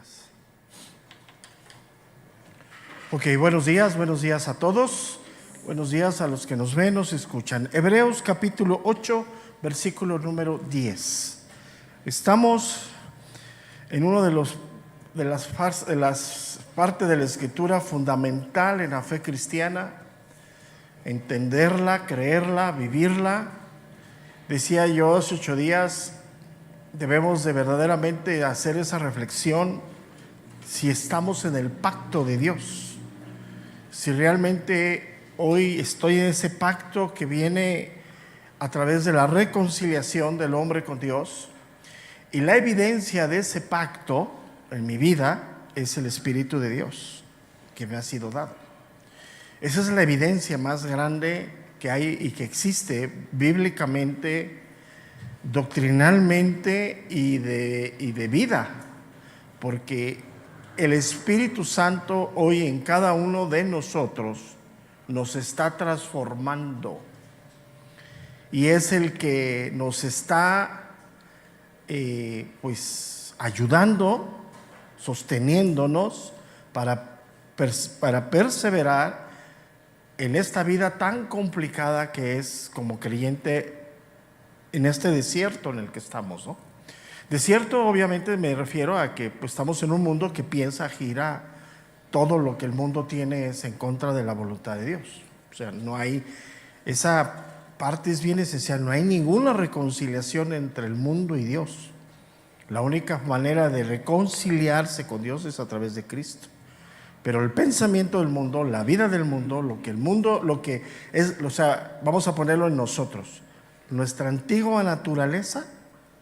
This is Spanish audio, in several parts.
días. Ok, buenos días a todos. Buenos días a los que nos ven, nos escuchan. Hebreos capítulo 8, versículo número 10. Estamos en uno de las partes de la escritura fundamental en la fe cristiana, entenderla, creerla, vivirla. Decía yo hace 8 días, debemos de verdaderamente hacer esa reflexión si estamos en el pacto de Dios, si realmente hoy estoy en ese pacto que viene a través de la reconciliación del hombre con Dios. Y la evidencia de ese pacto en mi vida es el Espíritu de Dios que me ha sido dado. Esa es la evidencia más grande que hay y que existe bíblicamente, doctrinalmente y de vida, porque el Espíritu Santo hoy en cada uno de nosotros nos está transformando y es el que nos está ayudando, sosteniéndonos para perseverar en esta vida tan complicada que es como creyente en este desierto en el que estamos, ¿no? Desierto, obviamente, me refiero a que estamos en un mundo que piensa, gira, todo lo que el mundo tiene es en contra de la voluntad de Dios. O sea, no hay, esa parte es bien esencial, no hay ninguna reconciliación entre el mundo y Dios. La única manera de reconciliarse con Dios es a través de Cristo. Pero el pensamiento del mundo, la vida del mundo, lo que es, o sea, vamos a ponerlo en nosotros. Nuestra antigua naturaleza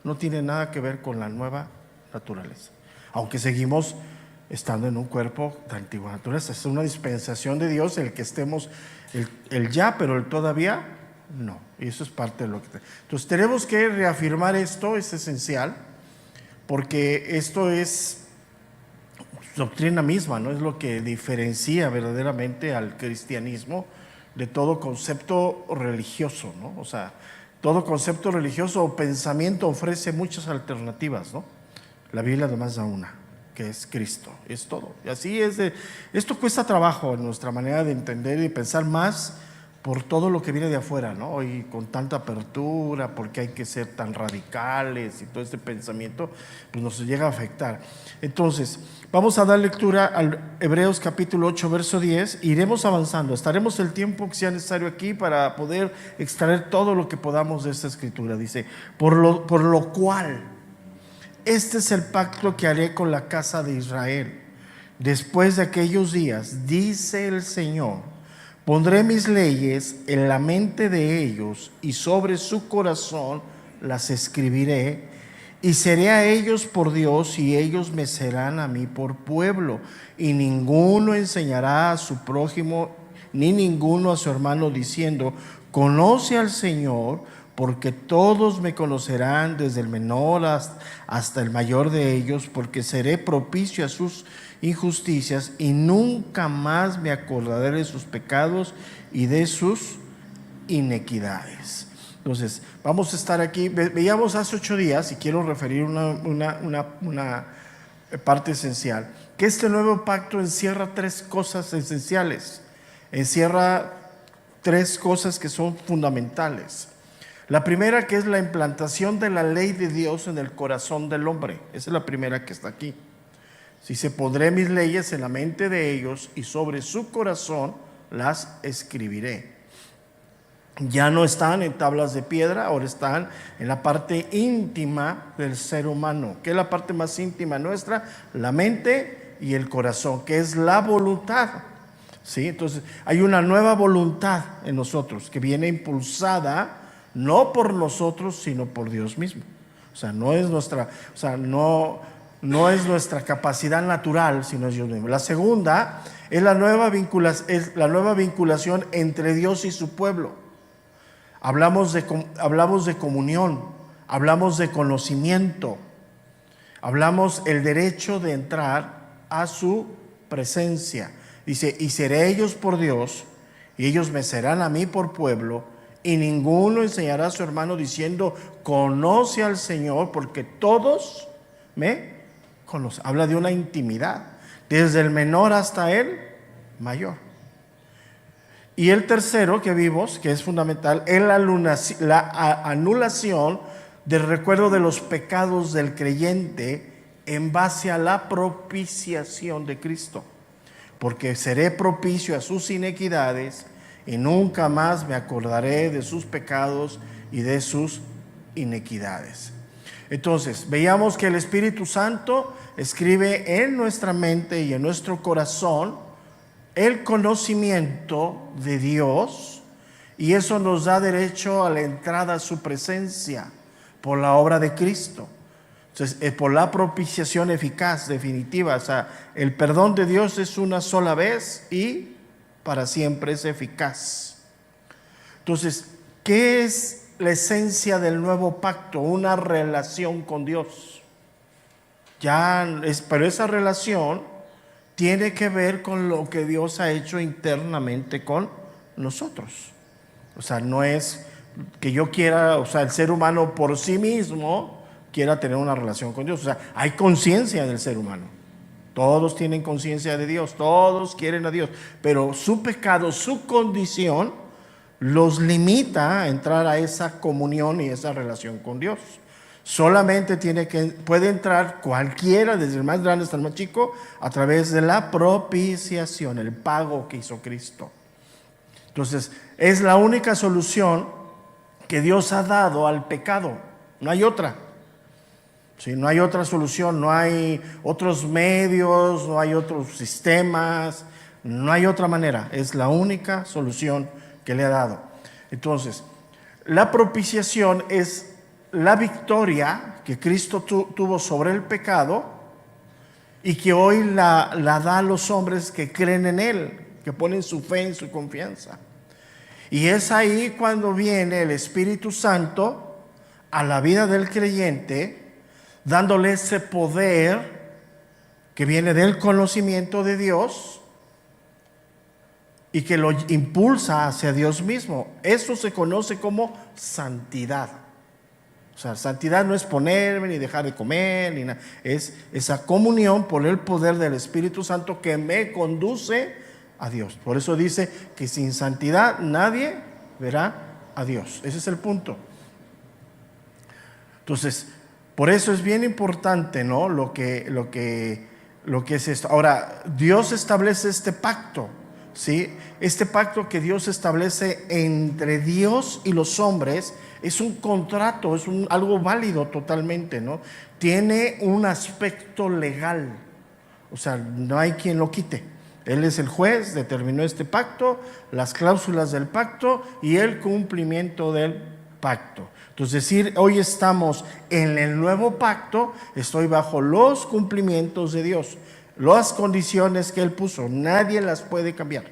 no tiene nada que ver con la nueva naturaleza, aunque seguimos estando en un cuerpo de antigua naturaleza. Es una dispensación de Dios el que estemos, el ya, pero el todavía no. Y eso es parte de lo que... Entonces tenemos que reafirmar esto, es esencial, porque esto es doctrina misma, ¿no? Es lo que diferencia verdaderamente al cristianismo de todo concepto religioso, ¿no? O sea, todo concepto religioso o pensamiento ofrece muchas alternativas, ¿no? La Biblia además da una, que es Cristo, es todo. Y así es esto cuesta trabajo en nuestra manera de entender y pensar más por todo lo que viene de afuera, ¿no? Y con tanta apertura, porque hay que ser tan radicales y todo este pensamiento, pues nos llega a afectar. Entonces, vamos a dar lectura al Hebreos capítulo 8, verso 10. Iremos avanzando, estaremos el tiempo que sea necesario aquí para poder extraer todo lo que podamos de esta escritura. Dice, por lo cual, este es el pacto que haré con la casa de Israel. Después de aquellos días, dice el Señor, pondré mis leyes en la mente de ellos y sobre su corazón las escribiré, y seré a ellos por Dios y ellos me serán a mí por pueblo. Y ninguno enseñará a su prójimo ni ninguno a su hermano diciendo, conoce al Señor, porque todos me conocerán, desde el menor hasta el mayor de ellos, porque seré propicio a sus injusticias y nunca más me acordaré de sus pecados y de sus inequidades. Entonces, vamos a estar aquí. Veíamos hace 8 días, y quiero referir una parte esencial, que este nuevo pacto encierra 3 cosas esenciales, encierra 3 cosas que son fundamentales. La primera, que es la implantación de la ley de Dios en el corazón del hombre. Esa es la primera que está aquí. Si se pondré mis leyes en la mente de ellos y sobre su corazón las escribiré. Ya no están en tablas de piedra, ahora están en la parte íntima del ser humano. ¿Qué es la parte más íntima nuestra? La mente y el corazón, que es la voluntad. ¿Sí? Entonces hay una nueva voluntad en nosotros que viene impulsada no por nosotros, sino por Dios mismo. O sea, no es nuestra capacidad natural, sino es Dios mismo. La segunda es la nueva vinculación entre Dios y su pueblo. Hablamos de comunión, hablamos de conocimiento, hablamos el derecho de entrar a su presencia. Dice, y seré ellos por Dios, y ellos me serán a mí por pueblo, y ninguno enseñará a su hermano diciendo, conoce al Señor, porque todos me habla de una intimidad, desde el menor hasta el mayor. Y el tercero que vimos, que es fundamental, es la anulación del recuerdo de los pecados del creyente en base a la propiciación de Cristo. Porque seré propicio a sus iniquidades y nunca más me acordaré de sus pecados y de sus iniquidades. Entonces, veíamos que el Espíritu Santo escribe en nuestra mente y en nuestro corazón el conocimiento de Dios, y eso nos da derecho a la entrada a su presencia por la obra de Cristo. Entonces, por la propiciación eficaz, definitiva. O sea, el perdón de Dios es una sola vez y para siempre es eficaz. Entonces, ¿qué es la esencia del nuevo pacto? Una relación con Dios. Pero esa relación tiene que ver con lo que Dios ha hecho internamente con nosotros. O sea, no es que yo quiera, o sea, el ser humano por sí mismo quiera tener una relación con Dios. O sea, hay conciencia del ser humano. Todos tienen conciencia de Dios, todos quieren a Dios, pero su pecado, su condición, los limita a entrar a esa comunión y esa relación con Dios. Solamente puede entrar cualquiera, desde el más grande hasta el más chico, a través de la propiciación, el pago que hizo Cristo. Entonces, es la única solución que Dios ha dado al pecado. No hay otra. Sí, no hay otra solución, no hay otros medios, no hay otros sistemas, no hay otra manera. Es la única solución que le ha dado. Entonces, la propiciación es la victoria que Cristo tuvo sobre el pecado y que hoy la da a los hombres que creen en Él, que ponen su fe en su confianza. Y es ahí cuando viene el Espíritu Santo a la vida del creyente, dándole ese poder que viene del conocimiento de Dios y que lo impulsa hacia Dios mismo. Eso se conoce como santidad. O sea, santidad no es ponerme ni dejar de comer, ni nada. Es esa comunión por el poder del Espíritu Santo que me conduce a Dios. Por eso dice que sin santidad nadie verá a Dios. Ese es el punto. Entonces, por eso es bien importante, ¿no? Lo que es esto. Ahora, Dios establece este pacto, ¿sí? Este pacto que Dios establece entre Dios y los hombres es un contrato, es algo válido totalmente, ¿no? Tiene un aspecto legal, o sea, no hay quien lo quite. Él es el juez, determinó este pacto, las cláusulas del pacto y el cumplimiento del pacto. Entonces, decir, hoy estamos en el nuevo pacto, estoy bajo los cumplimientos de Dios, las condiciones que Él puso, nadie las puede cambiar.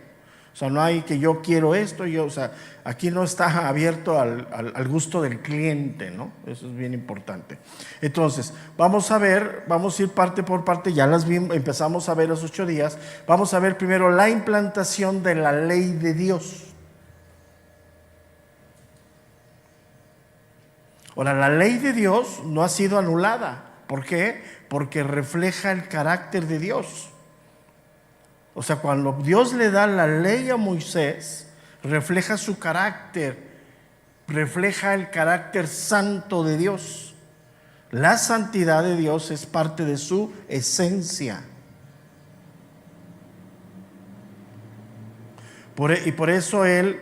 O sea, no hay que yo quiero esto, o sea, aquí no está abierto al gusto del cliente, ¿no? Eso es bien importante. Entonces, vamos a ir parte por parte, ya las vimos, empezamos a ver los 8 días. Vamos a ver primero la implantación de la ley de Dios. Ahora, la ley de Dios no ha sido anulada. ¿Por qué? Porque refleja el carácter de Dios. O sea, cuando Dios le da la ley a Moisés, refleja su carácter, refleja el carácter santo de Dios. La santidad de Dios es parte de su esencia. Y por eso Él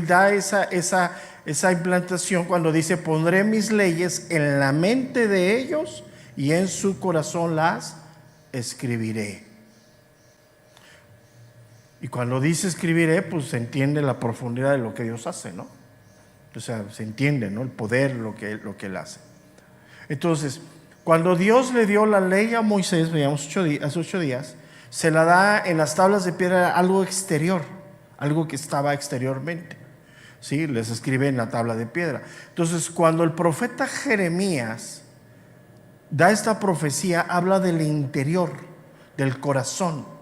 da esa implantación cuando dice: pondré mis leyes en la mente de ellos y en su corazón las escribiré. Y cuando dice escribiré, pues se entiende la profundidad de lo que Dios hace, ¿no? O sea, se entiende, ¿no? El poder, lo que Él hace. Entonces, cuando Dios le dio la ley a Moisés, veíamos hace 8 días, se la da en las tablas de piedra, algo exterior, algo que estaba exteriormente. ¿Sí? Les escribe en la tabla de piedra. Entonces, cuando el profeta Jeremías da esta profecía, habla del interior, del corazón.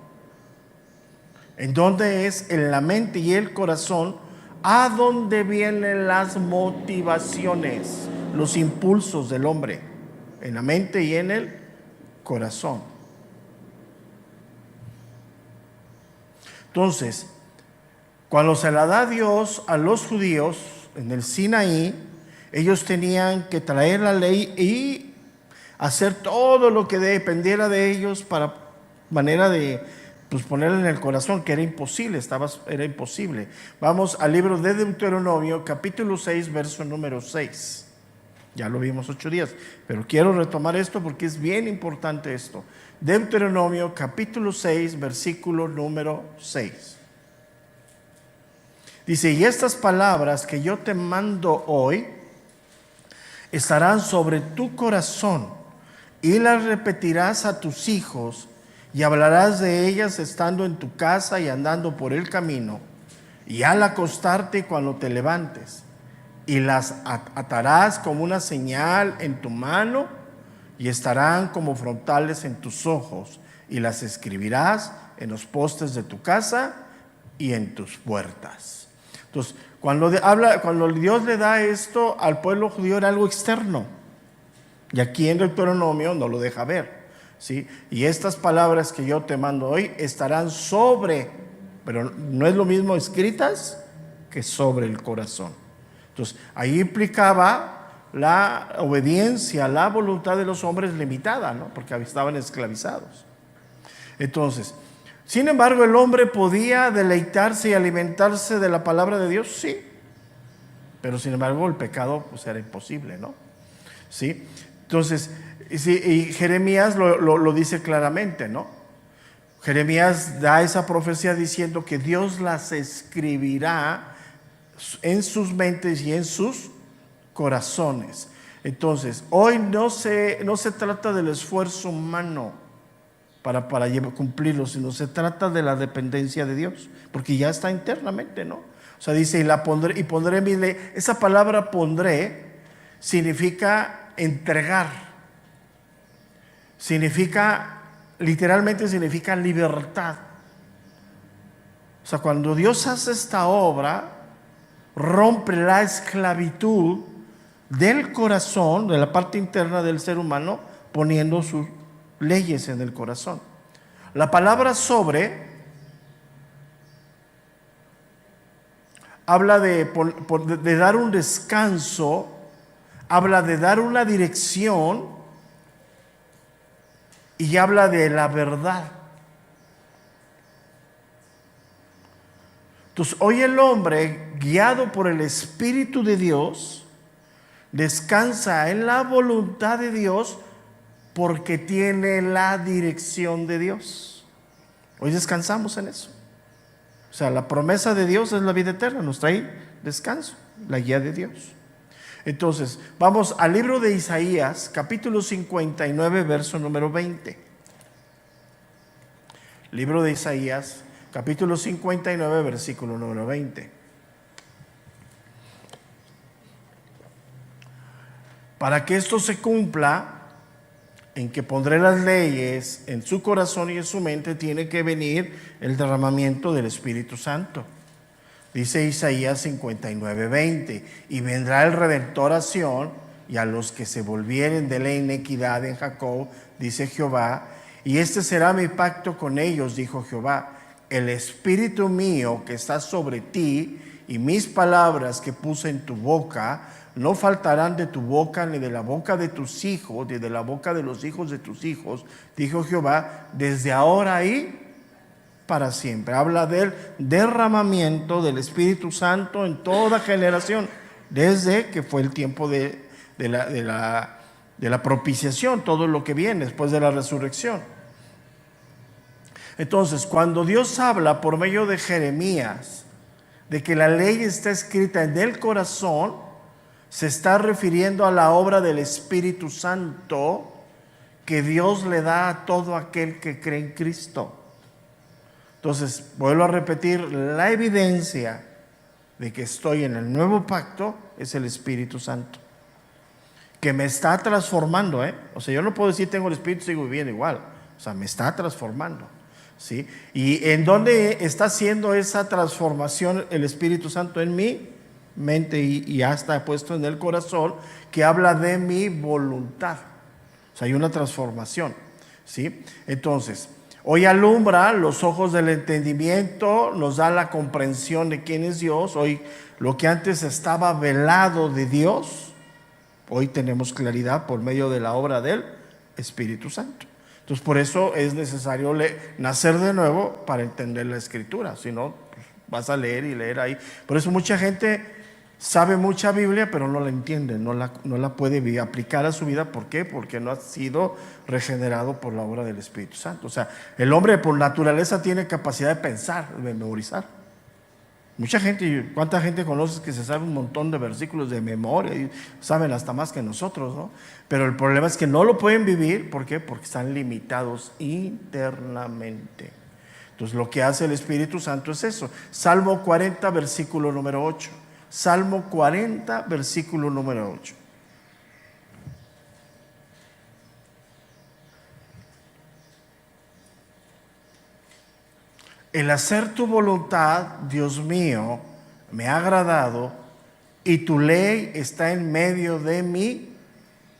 ¿En dónde es? En la mente y el corazón, a donde vienen las motivaciones, los impulsos del hombre, en la mente y en el corazón. Entonces, cuando se la da Dios a los judíos en el Sinaí, ellos tenían que traer la ley y hacer todo lo que dependiera de ellos para manera de ponerla en el corazón, que era imposible, era imposible. Vamos al libro de Deuteronomio, capítulo 6, verso número 6. Ya lo vimos 8 días, pero quiero retomar esto porque es bien importante esto. Deuteronomio, capítulo 6, versículo número 6. Dice, y estas palabras que yo te mando hoy estarán sobre tu corazón y las repetirás a tus hijos y hablarás de ellas estando en tu casa y andando por el camino y al acostarte cuando te levantes, y las atarás como una señal en tu mano y estarán como frontales en tus ojos, y las escribirás en los postes de tu casa y en tus puertas. Entonces, cuando Dios le da esto al pueblo judío, era algo externo, y aquí en Deuteronomio no lo deja ver, ¿sí? Y estas palabras que yo te mando hoy estarán sobre, pero no es lo mismo escritas que sobre el corazón. Entonces, ahí implicaba la obediencia, la voluntad de los hombres limitada, ¿no? Porque estaban esclavizados. Entonces, sin embargo, el hombre podía deleitarse y alimentarse de la palabra de Dios, sí. Pero sin embargo, el pecado pues era imposible, ¿no? ¿Sí? Entonces, sí, y Jeremías lo dice claramente, ¿no? Jeremías da esa profecía diciendo que Dios las escribirá en sus mentes y en sus corazones. Entonces, hoy no se trata del esfuerzo humano para cumplirlo, sino se trata de la dependencia de Dios, porque ya está internamente, ¿no? O sea, dice, y pondré mi ley. Esa palabra pondré significa entregar, literalmente significa libertad. O sea, cuando Dios hace esta obra, rompe la esclavitud del corazón, de la parte interna del ser humano, poniendo sus leyes en el corazón. La palabra sobre habla de dar un descanso, habla de dar una dirección y habla de la verdad. Entonces, hoy el hombre, guiado por el Espíritu de Dios, descansa en la voluntad de Dios porque tiene la dirección de Dios. Hoy descansamos en eso. O sea, la promesa de Dios es la vida eterna, nos trae descanso, la guía de Dios. Entonces, vamos al libro de Isaías, capítulo 59, verso número 20. Libro de Isaías, capítulo 59, versículo número 20. Para que esto se cumpla, en que pondré las leyes en su corazón y en su mente, tiene que venir el derramamiento del Espíritu Santo. Dice Isaías 59, 20, y vendrá el Redentor a Sión, y a los que se volvieren de la inequidad en Jacob, dice Jehová, y este será mi pacto con ellos, dijo Jehová, el Espíritu mío que está sobre ti, y mis palabras que puse en tu boca, no faltarán de tu boca, ni de la boca de tus hijos, ni de la boca de los hijos de tus hijos, dijo Jehová, desde ahora y para siempre. Habla del derramamiento del Espíritu Santo en toda generación, desde que fue el tiempo de la propiciación, todo lo que viene después de la resurrección. Entonces, cuando Dios habla por medio de Jeremías de que la ley está escrita en el corazón, se está refiriendo a la obra del Espíritu Santo que Dios le da a todo aquel que cree en Cristo. Entonces, vuelvo a repetir, la evidencia de que estoy en el nuevo pacto es el Espíritu Santo, que me está transformando, O sea, yo no puedo decir tengo el Espíritu y sigo viviendo igual. O sea, me está transformando, ¿sí? ¿Y en dónde está haciendo esa transformación el Espíritu Santo? En mi mente y ya está puesto en el corazón, que habla de mi voluntad. O sea, hay una transformación, ¿sí? Entonces, hoy alumbra los ojos del entendimiento, nos da la comprensión de quién es Dios. Hoy lo que antes estaba velado de Dios, hoy tenemos claridad por medio de la obra del Espíritu Santo. Entonces, por eso es necesario nacer de nuevo para entender la Escritura. Si no, pues, vas a leer y leer ahí. Por eso mucha gente sabe mucha Biblia, pero no la entiende, no la puede aplicar a su vida. ¿Por qué? Porque no ha sido regenerado por la obra del Espíritu Santo. O sea, el hombre por naturaleza tiene capacidad de pensar, de memorizar. Mucha gente, ¿cuánta gente conoces que se sabe un montón de versículos de memoria y saben hasta más que nosotros, ¿no? Pero el problema es que no lo pueden vivir. ¿Por qué? Porque están limitados internamente. Entonces, lo que hace el Espíritu Santo es eso. Salmo 40, versículo número 8. Salmo 40, versículo número 8. El hacer tu voluntad, Dios mío, me ha agradado, y tu ley está en medio de mi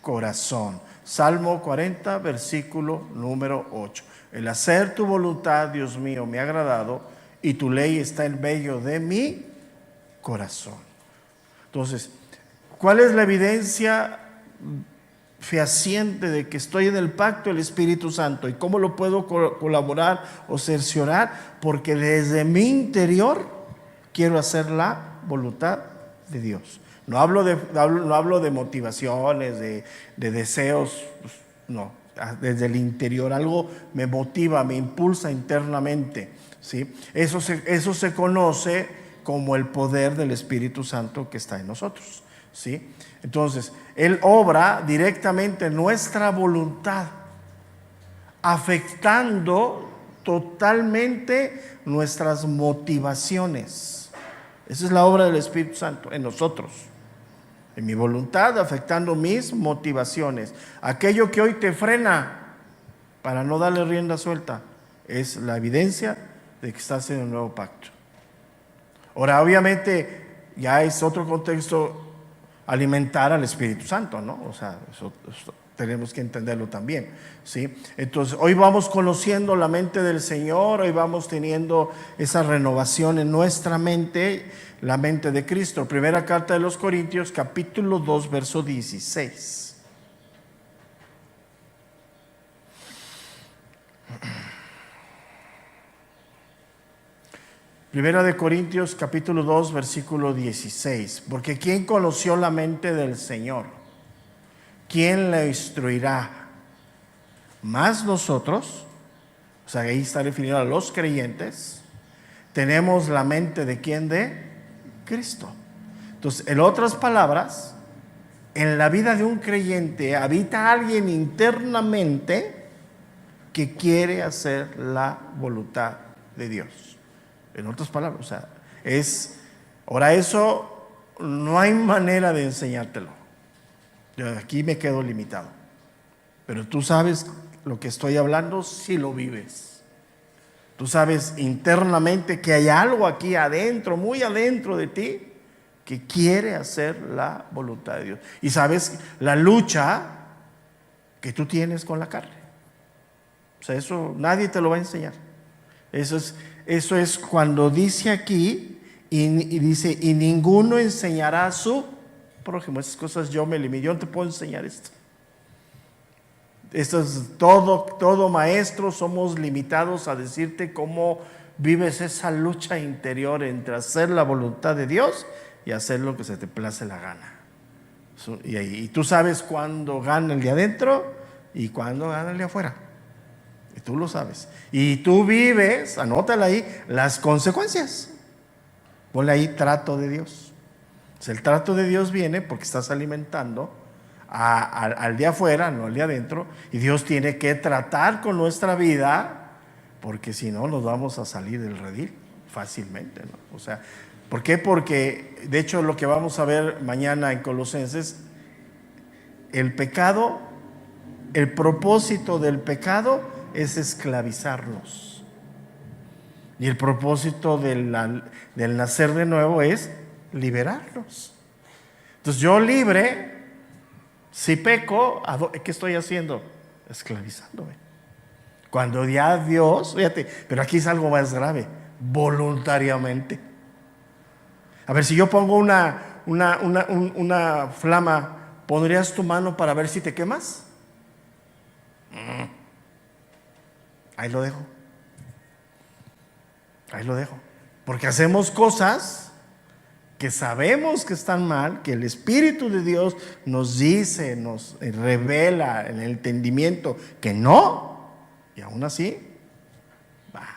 corazón. Salmo 40, versículo número 8. El hacer tu voluntad, Dios mío, me ha agradado, y tu ley está en medio de mi corazón. Entonces, ¿cuál es la evidencia fehaciente de que estoy en el pacto del Espíritu Santo? ¿Y cómo lo puedo colaborar o cerciorar? Porque desde mi interior quiero hacer la voluntad de Dios. No hablo de motivaciones, de deseos, pues, no. Desde el interior algo me motiva, me impulsa internamente, ¿sí? Eso se conoce como el poder del Espíritu Santo que está en nosotros, ¿sí? Entonces, Él obra directamente nuestra voluntad, afectando totalmente nuestras motivaciones. Esa es la obra del Espíritu Santo en nosotros. En mi voluntad, afectando mis motivaciones. Aquello que hoy te frena para no darle rienda suelta es la evidencia de que estás en el nuevo pacto. Ahora, obviamente, ya es otro contexto alimentar al Espíritu Santo, ¿no? O sea, eso tenemos que entenderlo también, ¿sí? Entonces, hoy vamos conociendo la mente del Señor, hoy vamos teniendo esa renovación en nuestra mente, la mente de Cristo. Primera carta de los Corintios, capítulo 2, verso 16. Primera de Corintios, capítulo 2, versículo 16. Porque ¿quién conoció la mente del Señor? ¿Quién la instruirá? Más nosotros, o sea, ahí está refiriendo a los creyentes, tenemos la mente de ¿quién? De Cristo. Entonces, en otras palabras, en la vida de un creyente habita alguien internamente que quiere hacer la voluntad de Dios. En otras palabras, o sea, ahora eso no hay manera de enseñártelo. Yo aquí me quedo limitado. Pero tú sabes lo que estoy hablando si lo vives. Tú sabes internamente que hay algo aquí adentro, muy adentro de ti, que quiere hacer la voluntad de Dios. Y sabes la lucha que tú tienes con la carne. O sea, eso nadie te lo va a enseñar. Eso es cuando dice aquí y dice, y ninguno enseñará a su prójimo. Esas cosas yo me limito, yo no te puedo enseñar esto. Esto es todo maestro, somos limitados a decirte cómo vives esa lucha interior entre hacer la voluntad de Dios y hacer lo que se te place la gana. Y tú sabes cuándo gana el de adentro y cuándo gana el de afuera. Y tú lo sabes. Y tú vives, anótala ahí, las consecuencias. Ponle ahí trato de Dios. El trato de Dios viene porque estás alimentando al de afuera, no al de adentro. Y Dios tiene que tratar con nuestra vida, porque si no nos vamos a salir del redil fácilmente, ¿no? O sea, ¿por qué? Porque de hecho lo que vamos a ver mañana en Colosenses, el pecado, el propósito del pecado es esclavizarnos. Y el propósito del nacer de nuevo es liberarnos. Entonces yo libre, si peco, ¿qué estoy haciendo? Esclavizándome. Cuando ya Dios, fíjate, pero aquí es algo más grave, voluntariamente. A ver, si yo pongo una flama, ¿pondrías tu mano para ver si te quemas? Ahí lo dejo. Ahí lo dejo. Porque hacemos cosas que sabemos que están mal, que el Espíritu de Dios nos dice, nos revela en el entendimiento que no, y aún así, va.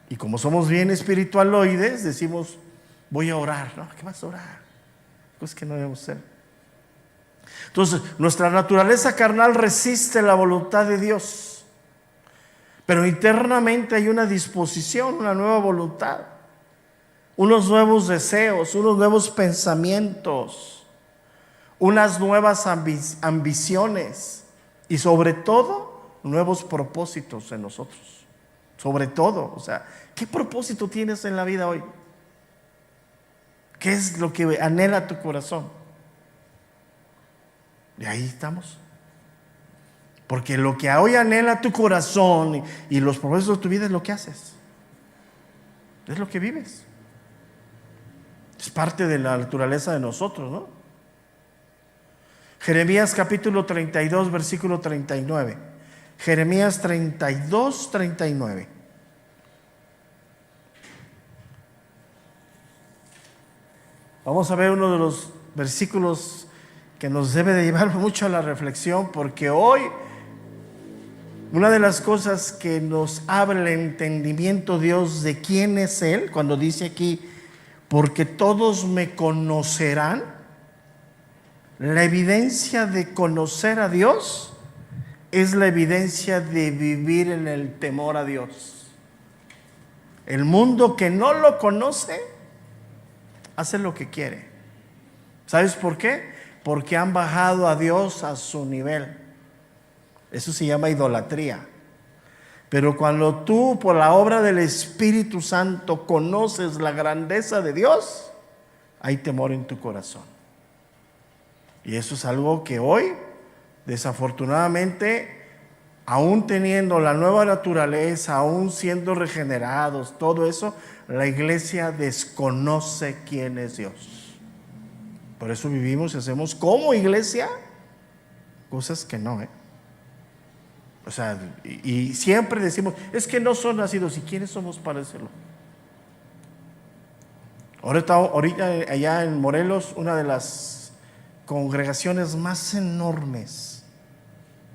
Y como somos bien espiritualoides, decimos, voy a orar. No, ¿qué vas a orar? Pues que no debemos ser. Entonces, nuestra naturaleza carnal resiste la voluntad de Dios, pero internamente hay una disposición, una nueva voluntad, unos nuevos deseos, unos nuevos pensamientos, unas nuevas ambiciones y sobre todo nuevos propósitos en nosotros. Sobre todo, o sea, ¿qué propósito tienes en la vida hoy? ¿Qué es lo que anhela tu corazón? Y ahí estamos. Porque lo que hoy anhela tu corazón y los propósitos de tu vida es lo que haces. Es lo que vives. Es parte de la naturaleza de nosotros, ¿no? Jeremías capítulo 32, versículo 39. Jeremías 32, 39. Vamos a ver uno de los versículos que nos debe de llevar mucho a la reflexión, porque hoy una de las cosas que nos abre el entendimiento Dios de quién es Él, cuando dice aquí, porque todos me conocerán, la evidencia de conocer a Dios es la evidencia de vivir en el temor a Dios. El mundo que no lo conoce hace lo que quiere. ¿Sabes por qué? Porque han bajado a Dios a su nivel. Eso se llama idolatría. Pero cuando tú, por la obra del Espíritu Santo, conoces la grandeza de Dios, hay temor en tu corazón. Y eso es algo que hoy, desafortunadamente, aún teniendo la nueva naturaleza, aún siendo regenerados, todo eso, la iglesia desconoce quién es Dios. Por eso vivimos y hacemos como iglesia cosas que no, O sea, y siempre decimos, es que no son nacidos. ¿Y quiénes somos para decirlo? Ahorita allá en Morelos, una de las congregaciones más enormes,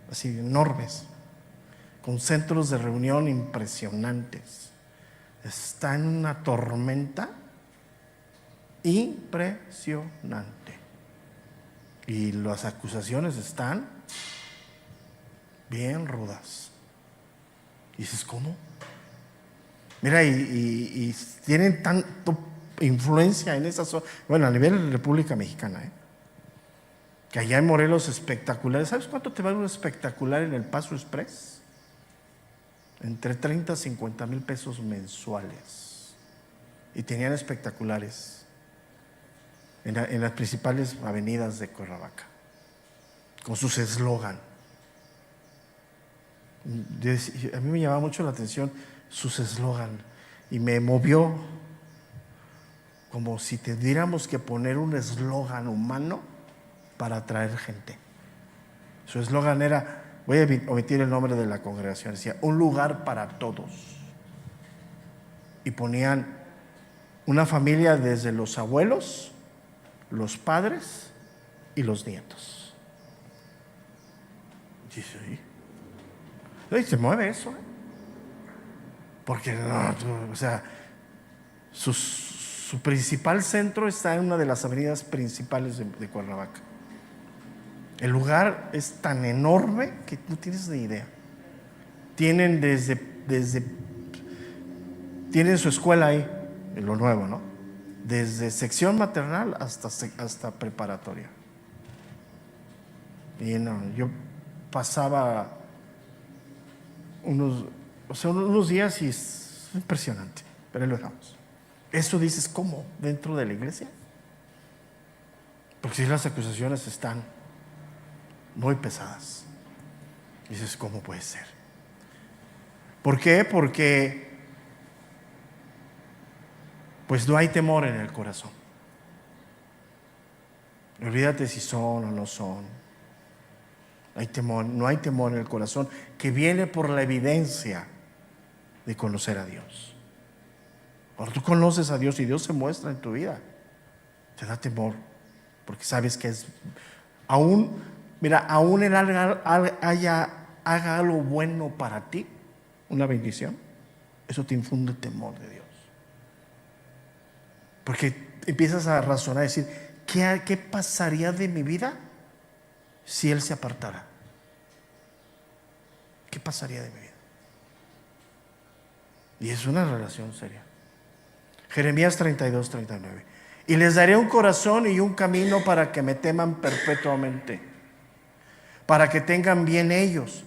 así enormes, con centros de reunión impresionantes, está en una tormenta impresionante. Y las acusaciones están bien rudas. Y dices, ¿cómo? Mira, y tienen tanto influencia en esa zona, bueno, a nivel de República Mexicana, que allá en Morelos espectaculares. ¿Sabes cuánto te vale un espectacular en el Paso Express? Entre 30 a 50 mil pesos mensuales. Y tenían espectaculares en las principales avenidas de Cuernavaca, con sus eslogan. A mí me llamaba mucho la atención sus eslogan y me movió, como si tuviéramos que poner un eslogan humano para atraer gente. Su eslogan era, voy a omitir el nombre de la congregación, decía, un lugar para todos. Y ponían una familia desde los abuelos, los padres y los nietos. Dice, y se mueve eso, porque no, o sea, su principal centro está en una de las avenidas principales de Cuernavaca. El lugar es tan enorme que no tienes ni idea. Tienen tienen su escuela ahí, en lo nuevo, ¿no? Desde sección maternal hasta preparatoria. Y no, yo pasaba unos días y es impresionante, pero ahí lo dejamos. Eso dices, ¿cómo? ¿Dentro de la iglesia? Porque si las acusaciones están muy pesadas. Dices, ¿cómo puede ser? ¿Por qué? Porque pues no hay temor en el corazón. Olvídate si son o no son. Hay temor, no hay temor en el corazón que viene por la evidencia de conocer a Dios. Cuando tú conoces a Dios y Dios se muestra en tu vida, te da temor, porque sabes que es, aún Él haga algo bueno para ti, una bendición, eso te infunde temor de Dios. Porque empiezas a razonar y decir, ¿qué pasaría de mi vida si Él se apartara? ¿Qué pasaría de mi vida? Y es una relación seria. Jeremías 32-39. Y les daré un corazón y un camino para que me teman perpetuamente, para que tengan bien ellos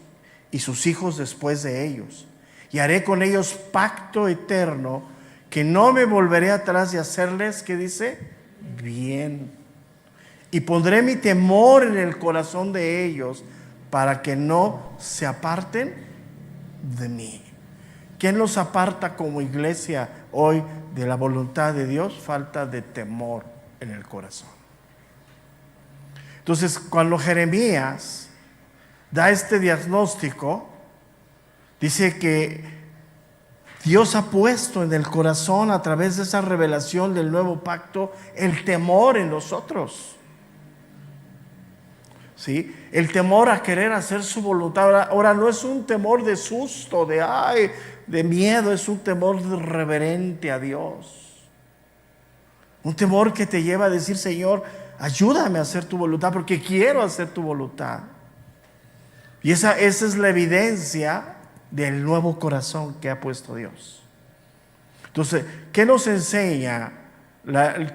y sus hijos después de ellos. Y haré con ellos pacto eterno, que no me volveré atrás de hacerles, ¿qué dice? Bien. Y pondré mi temor en el corazón de ellos, para que no se aparten de mí. ¿Quién los aparta como iglesia hoy de la voluntad de Dios? Falta de temor en el corazón. Entonces, cuando Jeremías da este diagnóstico, dice que Dios ha puesto en el corazón, a través de esa revelación del nuevo pacto, el temor en nosotros. ¿Sí? El temor a querer hacer su voluntad. Ahora no es un temor de susto, de miedo, es un temor reverente a Dios. Un temor que te lleva a decir, Señor, ayúdame a hacer tu voluntad, porque quiero hacer tu voluntad. Y esa es la evidencia del nuevo corazón que ha puesto Dios. Entonces, ¿qué nos enseña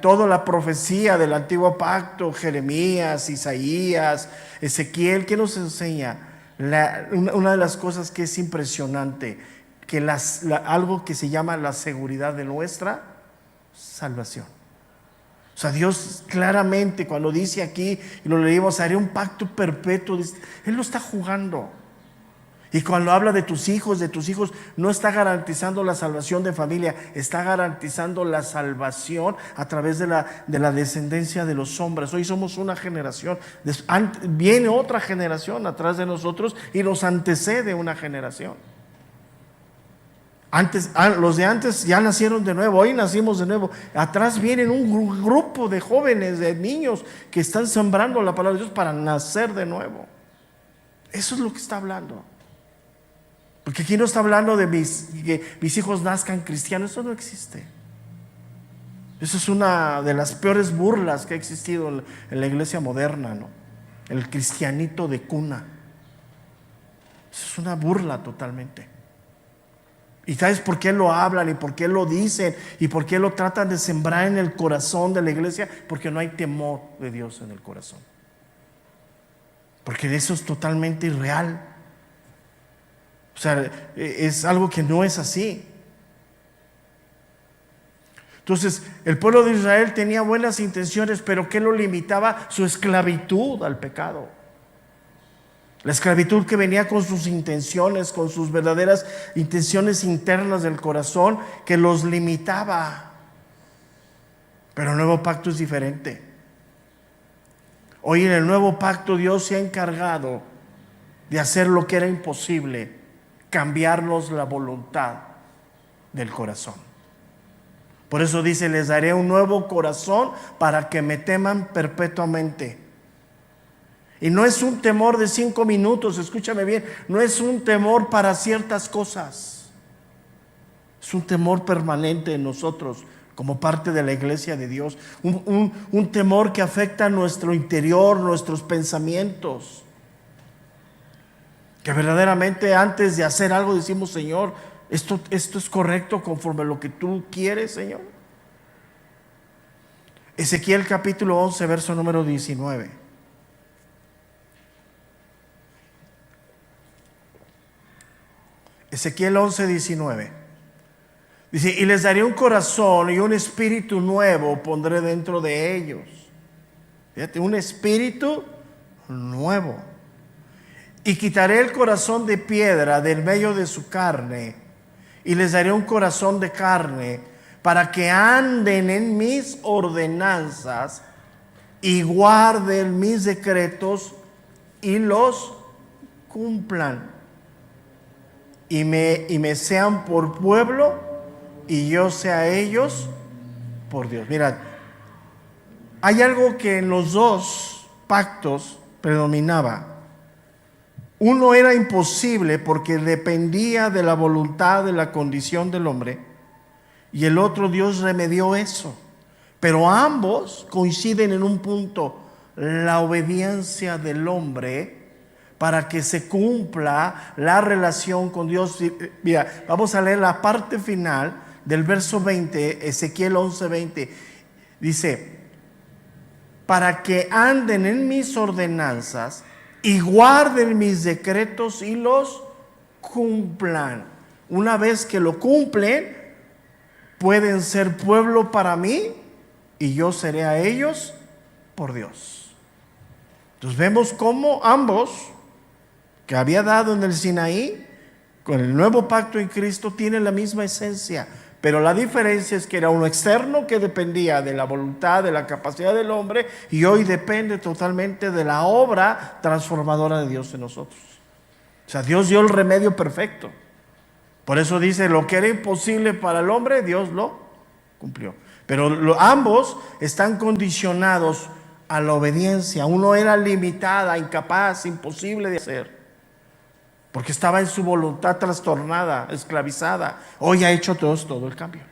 toda la profecía del antiguo pacto? Jeremías, Isaías, Ezequiel, ¿qué nos enseña? Una de las cosas que es impresionante, que algo que se llama la seguridad de nuestra salvación. O sea, Dios claramente, cuando dice aquí, y lo leímos, haré un pacto perpetuo, Él no está jugando. Y cuando habla de tus hijos, no está garantizando la salvación de familia, está garantizando la salvación a través de la descendencia de los hombres. Hoy somos una generación, viene otra generación atrás de nosotros y nos antecede una generación. Los de antes ya nacieron de nuevo, hoy nacimos de nuevo. Atrás vienen un grupo de jóvenes, de niños que están sembrando la palabra de Dios para nacer de nuevo. Eso es lo que está hablando. Porque aquí no está hablando de que mis hijos nazcan cristianos. Eso no existe. Eso es una de las peores burlas que ha existido en la iglesia moderna, ¿no? El cristianito de cuna. Eso es una burla totalmente. ¿Y sabes por qué lo hablan y por qué lo dicen y por qué lo tratan de sembrar en el corazón de la iglesia? Porque no hay temor de Dios en el corazón. Porque eso es totalmente irreal. O sea, es algo que no es así. Entonces, el pueblo de Israel tenía buenas intenciones, pero ¿qué lo limitaba? Su esclavitud al pecado. La esclavitud que venía con sus intenciones, con sus verdaderas intenciones internas del corazón, que los limitaba. Pero el nuevo pacto es diferente. Hoy en el nuevo pacto Dios se ha encargado de hacer lo que era imposible, cambiarnos la voluntad del corazón. Por eso dice, les daré un nuevo corazón para que me teman perpetuamente. Y no es un temor de 5 minutos, escúchame bien, no es un temor para ciertas cosas. Es un temor permanente en nosotros como parte de la iglesia de Dios. Un temor que afecta nuestro interior, nuestros pensamientos. Que verdaderamente antes de hacer algo decimos, Señor, esto es correcto conforme a lo que tú quieres, Señor. Ezequiel capítulo 11, verso número 19. Ezequiel 11, 19. Dice, y les daré un corazón y un espíritu nuevo pondré dentro de ellos. Fíjate, un espíritu nuevo. Y quitaré el corazón de piedra del medio de su carne, y les daré un corazón de carne, para que anden en mis ordenanzas y guarden mis decretos y los cumplan. Y me sean por pueblo, y yo sea ellos por Dios. Mirad, hay algo que en los dos pactos predominaba. Uno era imposible porque dependía de la voluntad, de la condición del hombre, y el otro Dios remedió eso. Pero ambos coinciden en un punto: la obediencia del hombre para que se cumpla la relación con Dios. Mira, vamos a leer la parte final del verso 20, Ezequiel 11:20. Dice: para que anden en mis ordenanzas y guarden mis decretos y los cumplan. Una vez que lo cumplen, pueden ser pueblo para mí y yo seré a ellos por Dios. Entonces vemos cómo ambos, que había dado en el Sinaí, con el nuevo pacto en Cristo, tienen la misma esencia. Pero la diferencia es que era uno externo que dependía de la voluntad, de la capacidad del hombre, y hoy depende totalmente de la obra transformadora de Dios en nosotros. O sea, Dios dio el remedio perfecto. Por eso dice, lo que era imposible para el hombre, Dios lo cumplió. Pero ambos están condicionados a la obediencia. Uno era limitada, incapaz, imposible de hacer, porque estaba en su voluntad trastornada, esclavizada. Hoy ha hecho todo el cambio.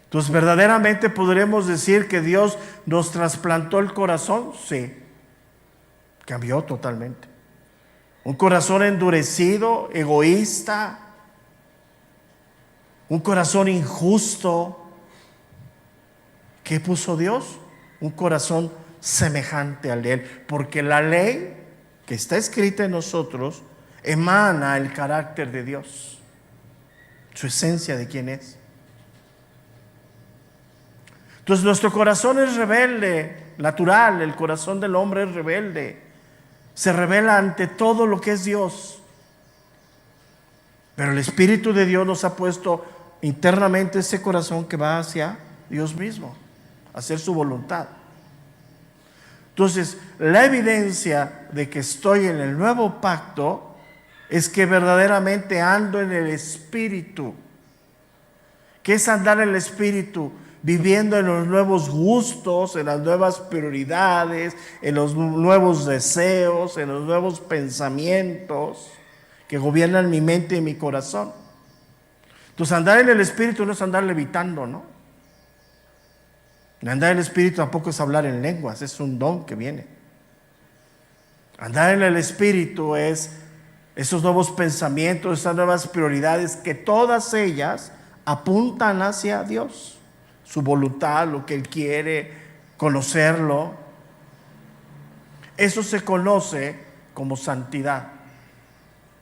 Entonces, ¿verdaderamente podremos decir que Dios nos trasplantó el corazón? Sí, cambió totalmente. Un corazón endurecido, egoísta, un corazón injusto. ¿Qué puso Dios? Un corazón semejante al de Él, porque la ley que está escrita en nosotros emana el carácter de Dios, su esencia de quién es. Entonces nuestro corazón es rebelde, natural. El corazón del hombre es rebelde, se rebela ante todo lo que es Dios. Pero el Espíritu de Dios nos ha puesto internamente ese corazón que va hacia Dios mismo, a hacer su voluntad. Entonces, la evidencia de que estoy en el nuevo pacto es que verdaderamente ando en el Espíritu. ¿Qué es andar en el Espíritu? Viviendo en los nuevos gustos, en las nuevas prioridades, en los nuevos deseos, en los nuevos pensamientos que gobiernan mi mente y mi corazón. Entonces, andar en el Espíritu no es andar levitando, ¿no? Andar en el Espíritu tampoco es hablar en lenguas, es un don que viene. Andar en el Espíritu es esos nuevos pensamientos, esas nuevas prioridades, que todas ellas apuntan hacia Dios, su voluntad, lo que Él quiere, conocerlo. Eso se conoce como santidad.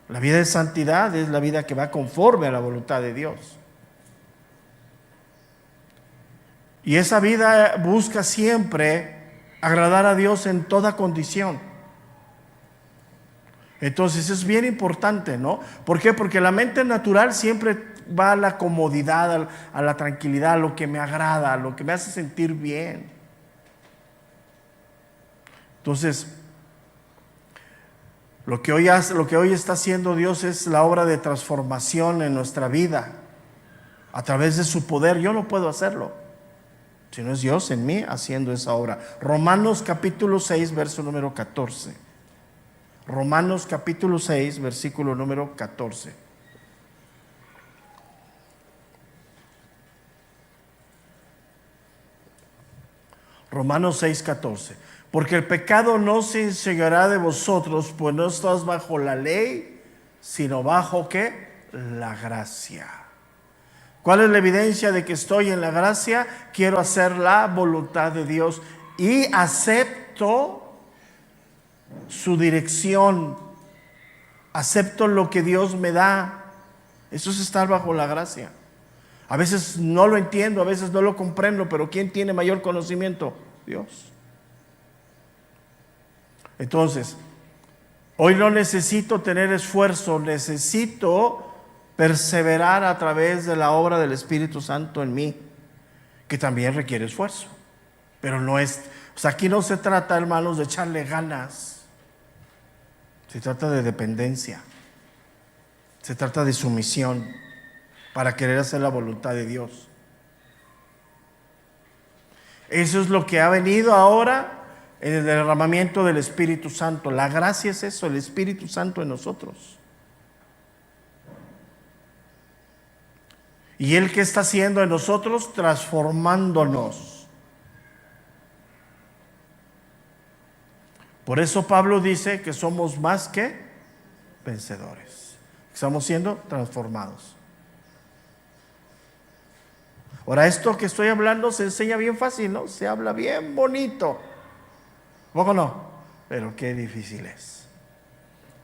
La vida de santidad es la vida que va conforme a la voluntad de Dios. Y esa vida busca siempre agradar a Dios en toda condición. Entonces es bien importante, ¿no? ¿Por qué? Porque la mente natural siempre va a la comodidad, a la tranquilidad, a lo que me agrada, a lo que me hace sentir bien. Entonces, lo que hoy está haciendo Dios es la obra de transformación en nuestra vida a través de su poder. Yo no puedo hacerlo, sino es Dios en mí haciendo esa obra. Romanos capítulo 6, verso número 14. Romanos capítulo 6, versículo número 14. Romanos 6, 14. Porque el pecado no se enseñará de vosotros, pues no estás bajo la ley, sino bajo ¿qué? La gracia. ¿Cuál es la evidencia de que estoy en la gracia? Quiero hacer la voluntad de Dios y acepto su dirección, acepto lo que Dios me da. Eso es estar bajo la gracia. A veces no lo entiendo, a veces no lo comprendo, pero ¿quién tiene mayor conocimiento? Dios. Entonces, hoy no necesito tener esfuerzo, necesito perseverar a través de la obra del Espíritu Santo en mí, que también requiere esfuerzo. Pero no es, o sea, aquí no se trata, hermanos, de echarle ganas. Se trata de dependencia. Se trata de sumisión para querer hacer la voluntad de Dios. Eso es lo que ha venido ahora en el derramamiento del Espíritu Santo. La gracia es eso, el Espíritu Santo en nosotros. ¿Y Él qué está haciendo en nosotros? Transformándonos. Por eso Pablo dice que somos más que vencedores. Estamos siendo transformados. Ahora, esto que estoy hablando se enseña bien fácil, ¿no? Se habla bien bonito. ¿Poco no? Pero qué difícil es.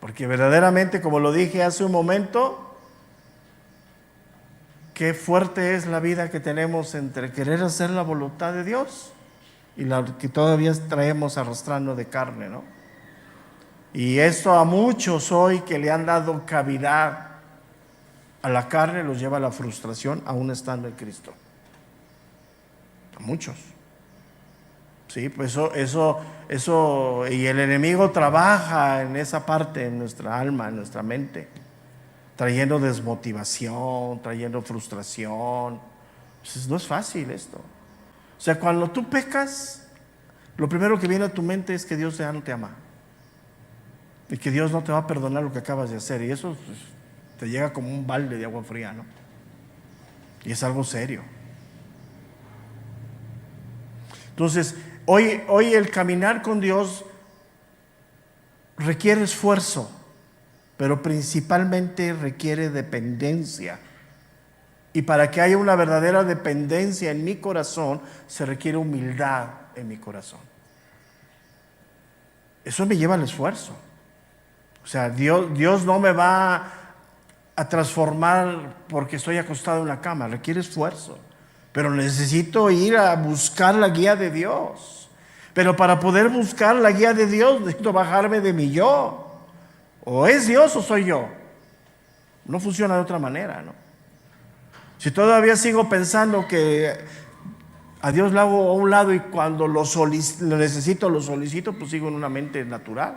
Porque verdaderamente, como lo dije hace un momento, qué fuerte es la vida que tenemos entre querer hacer la voluntad de Dios y la que todavía traemos arrastrando de carne, ¿no? Y esto a muchos hoy que le han dado cavidad a la carne los lleva a la frustración aún estando en Cristo. A muchos. Sí, pues eso, y el enemigo trabaja en esa parte, en nuestra alma, en nuestra mente, trayendo desmotivación, trayendo frustración. Pues no es fácil esto. O sea, cuando tú pecas, lo primero que viene a tu mente es que Dios ya no te ama y que Dios no te va a perdonar lo que acabas de hacer, y eso pues, te llega como un balde de agua fría, ¿no? Y es algo serio. Entonces, hoy el caminar con Dios requiere esfuerzo, pero principalmente requiere dependencia. Y para que haya una verdadera dependencia en mi corazón, se requiere humildad en mi corazón. Eso me lleva al esfuerzo. O sea, Dios no me va a transformar porque estoy acostado en la cama, requiere esfuerzo. Pero necesito ir a buscar la guía de Dios. Pero para poder buscar la guía de Dios, necesito bajarme de mi yo. O es Dios o soy yo. No funciona de otra manera, ¿no? Si todavía sigo pensando que a Dios lo hago a un lado y cuando lo necesito, lo solicito, pues sigo en una mente natural.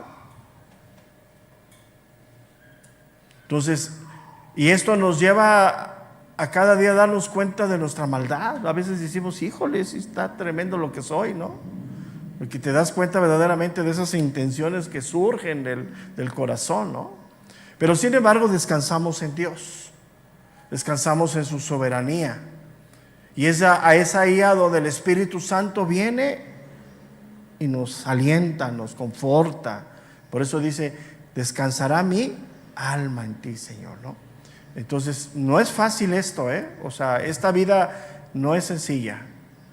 Entonces, y esto nos lleva a cada día darnos cuenta de nuestra maldad. A veces decimos, híjole, sí está tremendo lo que soy, ¿no? Porque te das cuenta verdaderamente de esas intenciones que surgen del corazón, ¿no? Pero sin embargo descansamos en Dios, descansamos en su soberanía. Y es ahí a donde el Espíritu Santo viene y nos alienta, nos conforta. Por eso dice, descansará mi alma en ti, Señor, ¿no? Entonces, no es fácil esto, ¿eh? O sea, esta vida no es sencilla.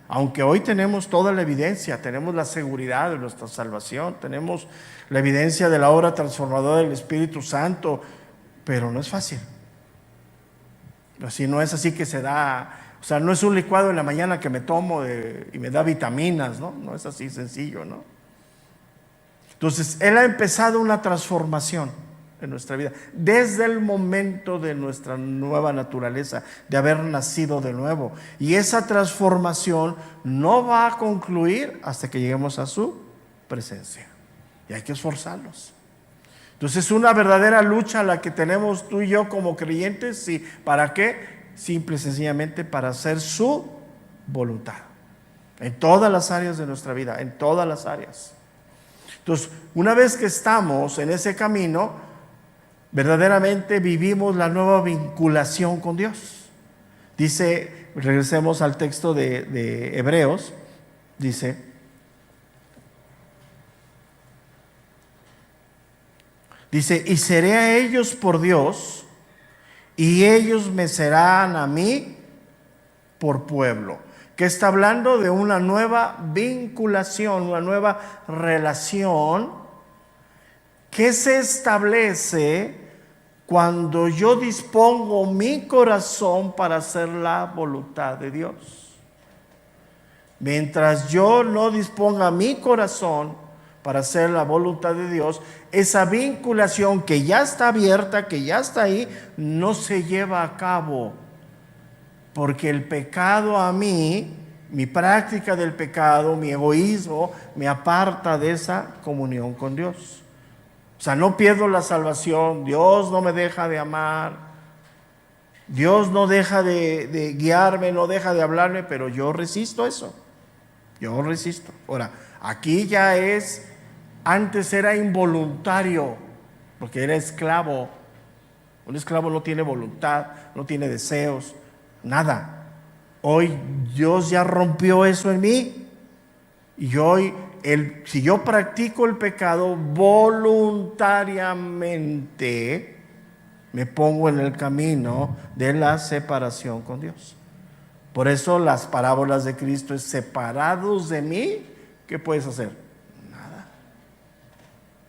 Aunque hoy tenemos toda la evidencia, tenemos la seguridad de nuestra salvación, tenemos la evidencia de la obra transformadora del Espíritu Santo, pero no es fácil. Así no es así que se da, o sea, no es un licuado en la mañana que me tomo y me da vitaminas, ¿no? No es así sencillo, ¿no? Entonces, Él ha empezado una transformación en nuestra vida, desde el momento de nuestra nueva naturaleza, de haber nacido de nuevo. Y esa transformación no va a concluir hasta que lleguemos a su presencia. Y hay que esforzarnos. Entonces es una verdadera lucha la que tenemos tú y yo como creyentes. ¿Sí? ¿Para qué? Simple y sencillamente para hacer su voluntad. En todas las áreas de nuestra vida, en todas las áreas. Entonces, una vez que estamos en ese camino, verdaderamente vivimos la nueva vinculación con Dios. Dice, regresemos al texto de Hebreos, dice, y seré a ellos por Dios, y ellos me serán a mí por pueblo. Que está hablando de una nueva vinculación, una nueva relación que se establece cuando yo dispongo mi corazón para hacer la voluntad de Dios. Mientras yo no disponga mi corazón para hacer la voluntad de Dios, esa vinculación que ya está abierta, que ya está ahí, no se lleva a cabo. Porque el pecado a mí, mi práctica del pecado, mi egoísmo, me aparta de esa comunión con Dios. O sea, no pierdo la salvación, Dios no me deja de amar, Dios no deja de guiarme, no deja de hablarme, pero yo resisto eso. Yo resisto. Ahora, aquí ya es, antes era involuntario, porque era esclavo. Un esclavo no tiene voluntad, no tiene deseos, nada. Hoy Dios ya rompió eso en mí. Y hoy, si yo practico el pecado voluntariamente, me pongo en el camino de la separación con Dios. Por eso las parábolas de Cristo es: separados de mí, ¿qué puedes hacer? Nada.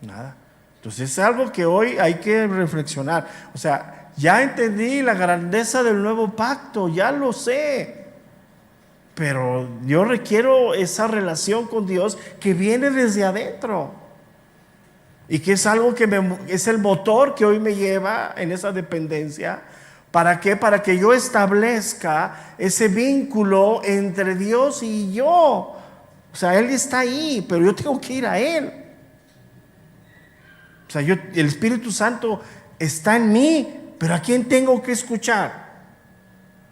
Nada. Entonces es algo que hoy hay que reflexionar. O sea, ya entendí la grandeza del nuevo pacto, ya lo sé. Pero yo requiero esa relación con Dios que viene desde adentro. Y que es algo que es el motor que hoy me lleva en esa dependencia. ¿Para qué? Para que yo establezca ese vínculo entre Dios y yo. O sea, Él está ahí, pero yo tengo que ir a Él. O sea, el Espíritu Santo está en mí, pero ¿a quién tengo que escuchar?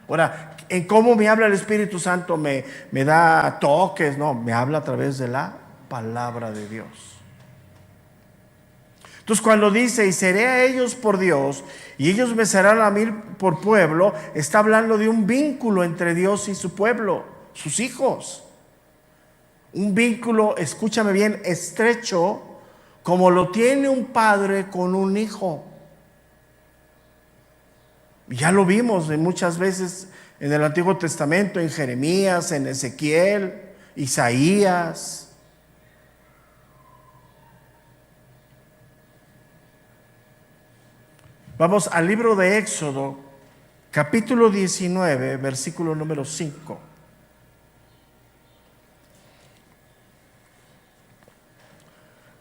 Ahora, ¿en cómo me habla el Espíritu Santo? ¿Me da toques? No, me habla a través de la palabra de Dios. Entonces, cuando dice: y seré a ellos por Dios, y ellos me serán a mí por pueblo, está hablando de un vínculo entre Dios y su pueblo, sus hijos. Un vínculo, escúchame bien, estrecho, como lo tiene un padre con un hijo. Ya lo vimos muchas veces en el Antiguo Testamento, en Jeremías, en Ezequiel, Isaías. Vamos al libro de Éxodo, capítulo 19, versículo número 5.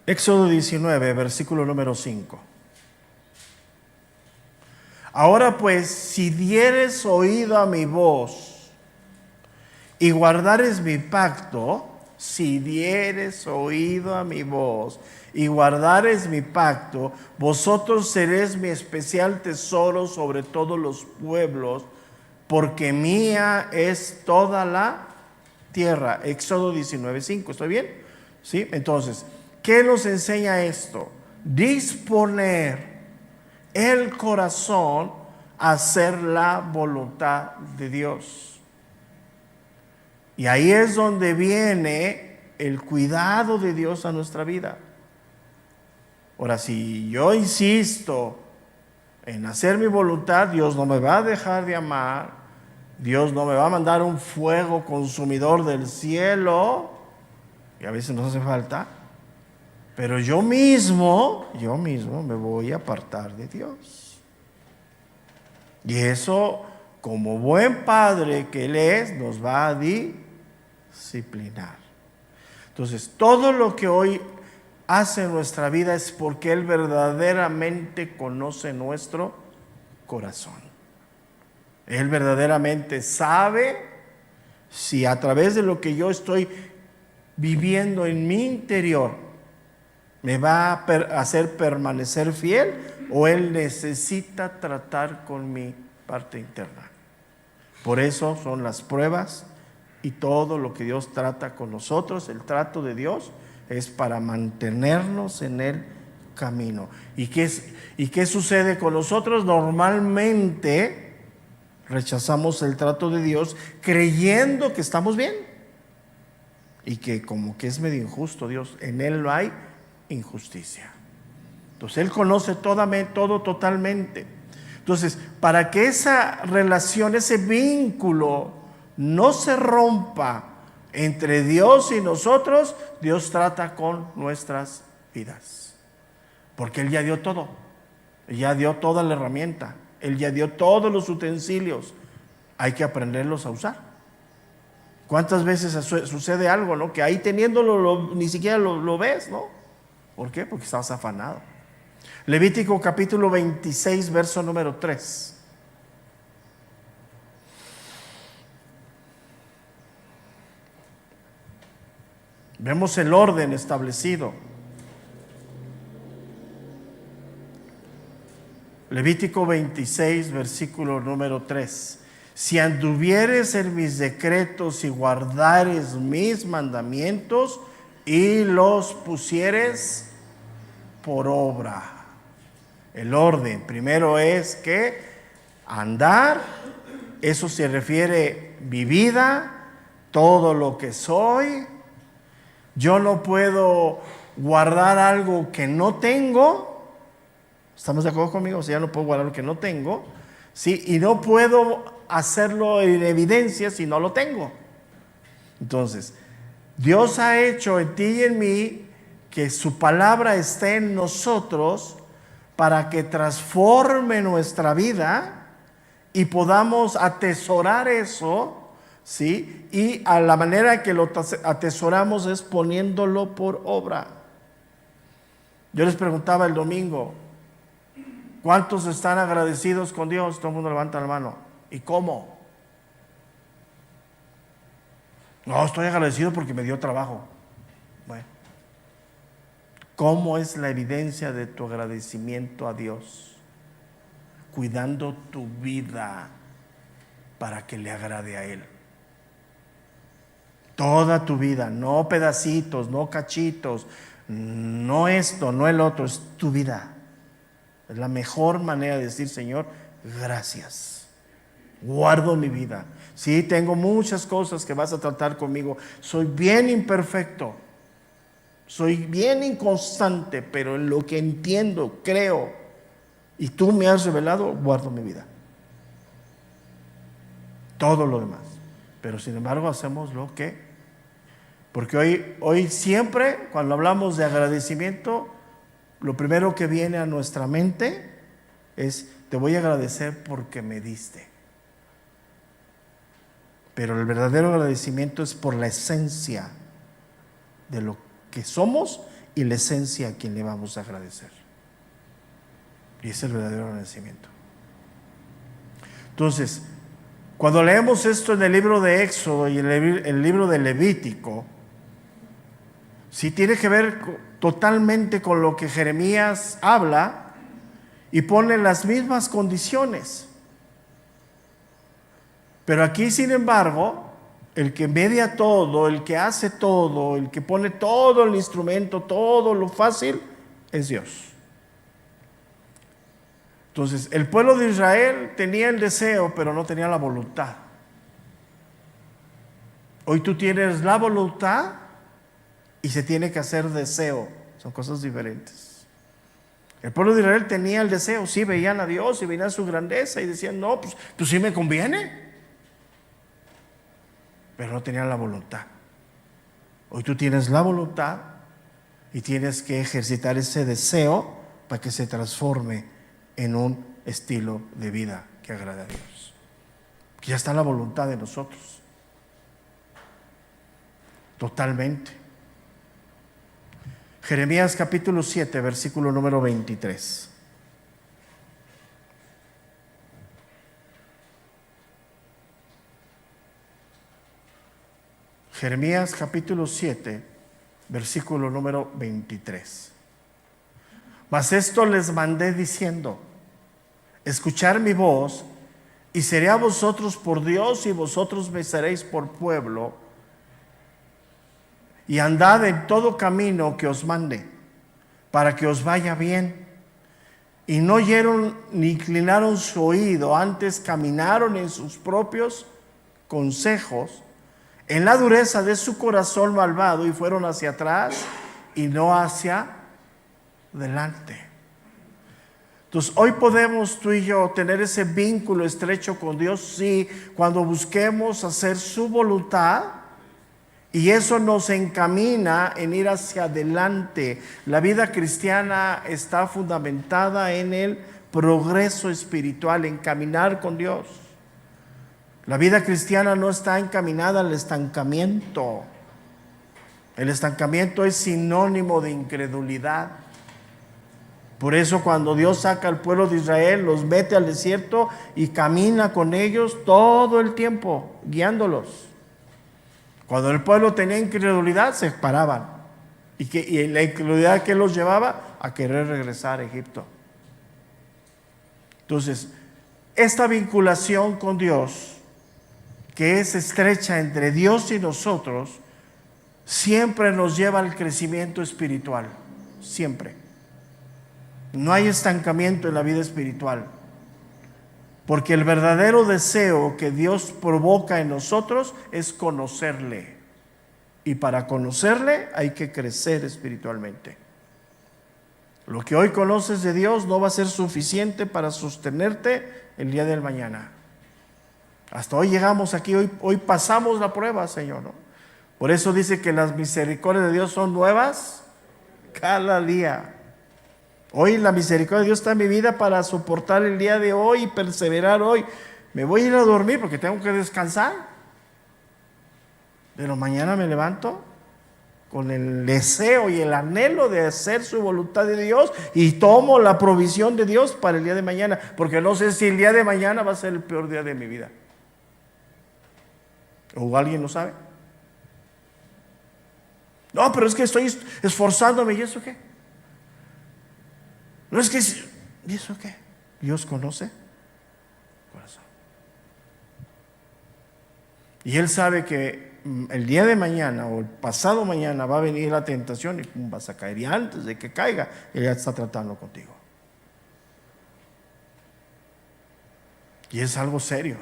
Éxodo 19, versículo número 5. Ahora pues, si dieres oído a mi voz y guardares mi pacto, si dieres oído a mi voz y guardares mi pacto, vosotros seréis mi especial tesoro sobre todos los pueblos, porque mía es toda la tierra. Éxodo 19:5, ¿estoy bien? ¿Sí? Entonces, ¿qué nos enseña esto? Disponer el corazón a hacer la voluntad de Dios. Y ahí es donde viene el cuidado de Dios a nuestra vida. Ahora, si yo insisto en hacer mi voluntad, Dios no me va a dejar de amar, Dios no me va a mandar un fuego consumidor del cielo, y a veces nos hace falta, pero yo mismo me voy a apartar de Dios. Y eso, como buen padre que Él es, nos va a disciplinar. Entonces, todo lo que hoy hace en nuestra vida es porque Él verdaderamente conoce nuestro corazón. Él verdaderamente sabe si a través de lo que yo estoy viviendo en mi interior me va a hacer permanecer fiel, o Él necesita tratar con mi parte interna. Por eso son las pruebas y todo lo que Dios trata con nosotros. El trato de Dios es para mantenernos en el camino. ¿Y qué sucede con nosotros? Normalmente rechazamos el trato de Dios creyendo que estamos bien y que como que es medio injusto Dios. En Él no hay injusticia. Entonces Él conoce todo totalmente. Entonces, para que esa relación, ese vínculo no se rompa entre Dios y nosotros, Dios trata con nuestras vidas. Porque Él ya dio todo. Él ya dio toda la herramienta. Él ya dio todos los utensilios. Hay que aprenderlos a usar. ¿Cuántas veces sucede algo, ¿no? Que ahí teniéndolo ni siquiera lo ves, ¿no? ¿Por qué? Porque estabas afanado. Levítico capítulo 26, verso número 3. Vemos el orden establecido. Levítico 26, versículo número 3. Si anduvieres en mis decretos y guardares mis mandamientos y los pusieres por obra. El orden, primero es que andar, eso se refiere mi vida, todo lo que soy. Yo no puedo guardar algo que no tengo. ¿Estamos de acuerdo conmigo? O sea, ya no puedo guardar lo que no tengo, ¿sí? Y no puedo hacerlo en evidencia si no lo tengo. Entonces, Dios ha hecho en ti y en mí que su palabra esté en nosotros para que transforme nuestra vida y podamos atesorar eso, ¿sí? Y a la manera que lo atesoramos es poniéndolo por obra. Yo les preguntaba el domingo, ¿cuántos están agradecidos con Dios? Todo el mundo levanta la mano. ¿Y cómo? No, estoy agradecido porque me dio trabajo. Bueno, ¿cómo es la evidencia de tu agradecimiento a Dios? Cuidando tu vida para que le agrade a Él. Toda tu vida, no pedacitos, no cachitos, no esto, no el otro, es tu vida. Es la mejor manera de decir, Señor, gracias. Guardo mi vida. Sí, tengo muchas cosas que vas a tratar conmigo. Soy bien imperfecto. Soy bien inconstante, pero en lo que entiendo, creo, y tú me has revelado, guardo mi vida. Todo lo demás. Pero sin embargo hacemos lo que... Porque hoy siempre, cuando hablamos de agradecimiento, lo primero que viene a nuestra mente es, te voy a agradecer porque me diste. Pero el verdadero agradecimiento es por la esencia de lo que somos y la esencia a quien le vamos a agradecer. Y ese es el verdadero agradecimiento. Entonces, cuando leemos esto en el libro de Éxodo y en el libro de Levítico, sí tiene que ver totalmente con lo que Jeremías habla y pone las mismas condiciones. Pero aquí, sin embargo, el que media todo, el que hace todo, el que pone todo el instrumento, todo lo fácil, es Dios. Entonces, el pueblo de Israel tenía el deseo, pero no tenía la voluntad. Hoy tú tienes la voluntad y se tiene que hacer deseo. Son cosas diferentes. El pueblo de Israel tenía el deseo, sí, veían a Dios y veían su grandeza y decían, no, pues sí me conviene. Pero no tenían la voluntad. Hoy tú tienes la voluntad y tienes que ejercitar ese deseo para que se transforme en un estilo de vida que agrade a Dios. Que ya está la voluntad de nosotros. Totalmente. Jeremías capítulo 7, versículo número 23. Jeremías capítulo 7, versículo número 23. Mas esto les mandé diciendo, escuchar mi voz, y seré a vosotros por Dios, y vosotros me seréis por pueblo, y andad en todo camino que os mande, para que os vaya bien. Y no oyeron ni inclinaron su oído, antes caminaron en sus propios consejos, en la dureza de su corazón malvado, y fueron hacia atrás y no hacia adelante. Entonces, hoy podemos tú y yo tener ese vínculo estrecho con Dios, sí, cuando busquemos hacer su voluntad, y eso nos encamina en ir hacia adelante. La vida cristiana está fundamentada en el progreso espiritual, en caminar con Dios. La vida cristiana no está encaminada al estancamiento. El estancamiento es sinónimo de incredulidad. Por eso cuando Dios saca al pueblo de Israel, los mete al desierto y camina con ellos todo el tiempo, guiándolos. Cuando el pueblo tenía incredulidad, se paraban. Y la incredulidad que los llevaba a querer regresar a Egipto. Entonces, esta vinculación con Dios, que es estrecha entre Dios y nosotros, siempre nos lleva al crecimiento espiritual. Siempre. No hay estancamiento en la vida espiritual. Porque el verdadero deseo que Dios provoca en nosotros es conocerle. Y para conocerle hay que crecer espiritualmente. Lo que hoy conoces de Dios no va a ser suficiente para sostenerte el día del mañana. Hasta hoy llegamos aquí, hoy pasamos la prueba, Señor, ¿no? Por eso dice que las misericordias de Dios son nuevas cada día. Hoy la misericordia de Dios está en mi vida para soportar el día de hoy y perseverar hoy. Me voy a ir a dormir porque tengo que descansar. Pero mañana me levanto con el deseo y el anhelo de hacer su voluntad de Dios y tomo la provisión de Dios para el día de mañana, porque no sé si el día de mañana va a ser el peor día de mi vida. ¿O alguien lo sabe? No, pero es que estoy esforzándome. ¿Y eso qué? No es que... ¿Y eso qué? Dios conoce corazón. Y Él sabe que el día de mañana o el pasado mañana va a venir la tentación y pum, vas a caer. Y antes de que caiga, Él ya está tratando contigo. Y es algo serio.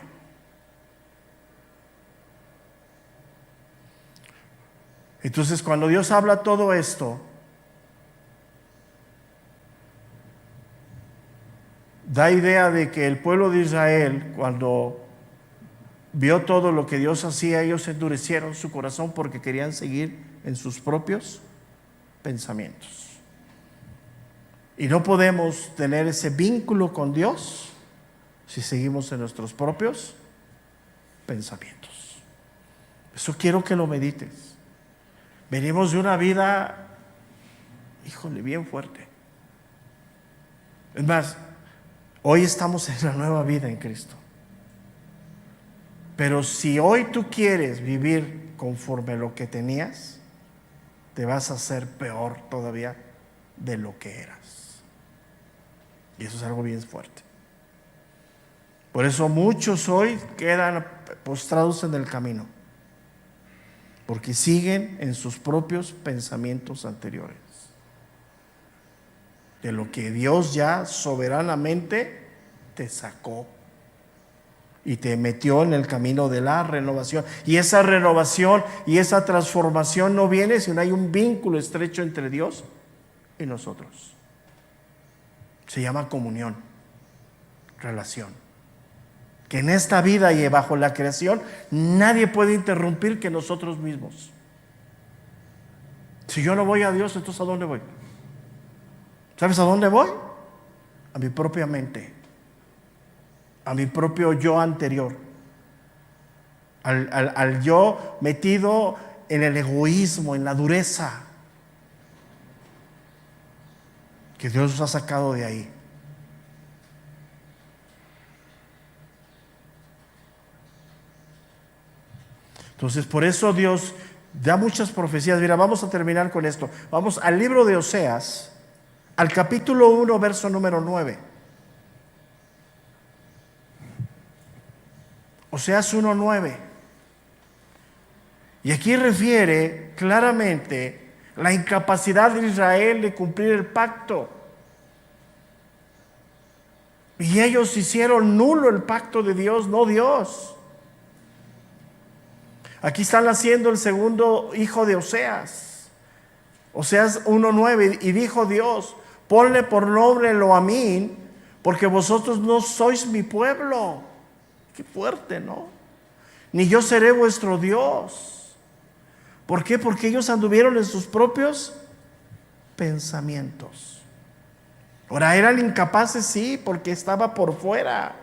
Entonces, cuando Dios habla todo esto, da idea de que el pueblo de Israel, cuando vio todo lo que Dios hacía, ellos endurecieron su corazón porque querían seguir en sus propios pensamientos. Y no podemos tener ese vínculo con Dios si seguimos en nuestros propios pensamientos. Eso quiero que lo medites. Venimos de una vida, híjole, bien fuerte. Es más, hoy estamos en la nueva vida en Cristo. Pero si hoy tú quieres vivir conforme a lo que tenías, te vas a hacer peor todavía de lo que eras. Y eso es algo bien fuerte. Por eso muchos hoy quedan postrados en el camino, porque siguen en sus propios pensamientos anteriores, de lo que Dios ya soberanamente te sacó y te metió en el camino de la renovación. Y esa renovación y esa transformación no viene si no hay un vínculo estrecho entre Dios y nosotros. Se llama comunión, relación. Que en esta vida y bajo la creación nadie puede interrumpir que nosotros mismos. Si yo no voy a Dios, entonces ¿a dónde voy? ¿Sabes a dónde voy? A mi propia mente, a mi propio yo anterior, al yo metido en el egoísmo, en la dureza, que Dios nos ha sacado de ahí. Entonces, por eso Dios da muchas profecías. Mira, vamos a terminar con esto. Vamos al libro de Oseas, al capítulo 1, verso número 9. Oseas 1:9. Y aquí refiere claramente la incapacidad de Israel de cumplir el pacto. Y ellos hicieron nulo el pacto de Dios, no Dios. Aquí están haciendo el segundo hijo de Oseas. Oseas 1:9. Y dijo Dios: ponle por nombre Loamín, porque vosotros no sois mi pueblo. Qué fuerte, ¿no? Ni yo seré vuestro Dios. ¿Por qué? Porque ellos anduvieron en sus propios pensamientos. Ahora, eran incapaces, sí, porque estaba por fuera.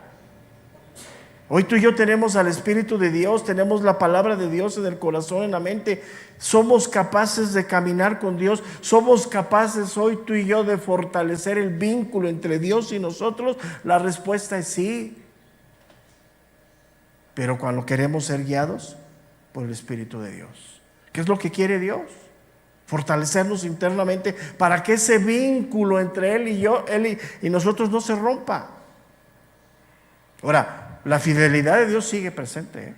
Hoy tú y yo tenemos al Espíritu de Dios, tenemos la palabra de Dios en el corazón, en la mente. Somos capaces de caminar con Dios. Somos capaces hoy tú y yo de fortalecer el vínculo entre Dios y nosotros. La respuesta es sí. Pero cuando queremos ser guiados por el Espíritu de Dios. ¿Qué es lo que quiere Dios? Fortalecernos internamente para que ese vínculo entre Él y yo, Él y nosotros no se rompa. Ahora, la fidelidad de Dios sigue presente.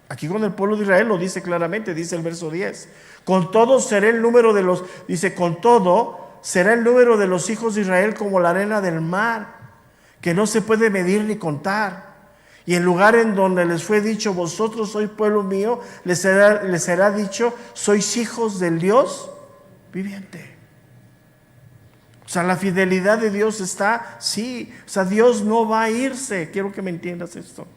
Aquí con el pueblo de Israel lo dice claramente, dice el verso 10. Con todo será el número de los, dice, con todo será el número de los hijos de Israel como la arena del mar, que no se puede medir ni contar. Y el lugar en donde les fue dicho, vosotros sois pueblo mío, les será dicho, sois hijos del Dios viviente. O sea, la fidelidad de Dios está, sí. O sea, Dios no va a irse. Quiero que me entiendas esto.